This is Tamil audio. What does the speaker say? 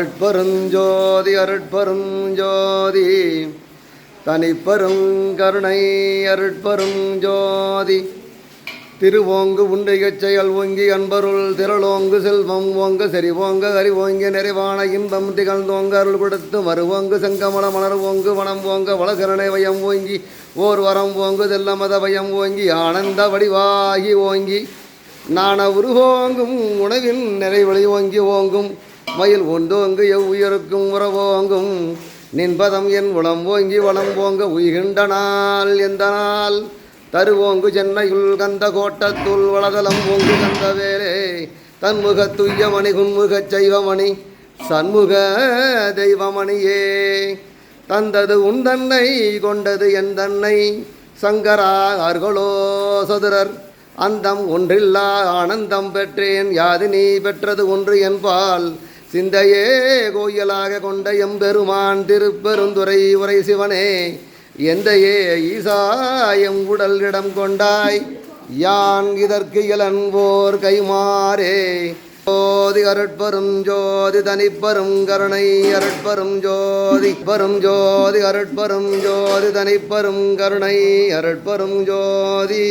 அருட்பெருஞ்சோதி அருட்பெருஞ்சோதி தனிப்பெரும் கருணை அருட்பெருஞ்சோதி திருவோங்கு உண்டையச் செயல் ஓங்கி அன்பருள் திரளோங்கு செல்வம் ஓங்க செறிவோங்க அறிவோங்க நிறைவான இன்பம் திகழ்ந்தோங்க அருள் கொடுத்து வருவோங்கு செங்கமல மலர் ஓங்கு வனம் ஓங்க வளசரணை வயம் ஓங்கி ஓர் வரம் ஓங்கு தெல்ல மத வயம் ஓங்கி ஆனந்த வடிவாகி ஓங்கி நாண உருவோங்கும் உணவின் நிறைவழி ஓங்கி ஓங்கும் மயில் ஒன்றோங்கு எவ்வுயிருக்கும் உறவோங்கும் நின்பதம் என் உளம் ஓங்கி வளம் ஓங்க உய்கின்ற நாள் எந்த நாள் தருவோங்கு சென்னையுள் கந்த கோட்டத்துள் வளதலம் ஓங்கு கந்த வேலே தன்முக துய்யமணி குன்முகச் செய்வமணி சண்முக தெய்வமணியே தந்தது உன் தன்னை கொண்டது என் தன்னை சங்கரா அர்களோ சதுரர் அந்தம் ஒன்றில்லா ஆனந்தம் பெற்றேன் யாது நீ பெற்றது ஒன்று என்பால் சிந்தையே கோயிலாக கொண்ட எம்பெருமான் திருப்பெருந்துறை உரை சிவனே எந்தையே ஈசா எம் உடல் இடம் கொண்டாய் யான் இதற்கு இளன்போர் கைமாறே ஜோதி அருட்பெரும் ஜோதி தனிப்பெரும் கருணை அருட்பெரும் ஜோதி பரும் ஜோதி அருட்பெரும் ஜோதி தனிப்பெரும் கருணை அருட்பெரும் ஜோதி.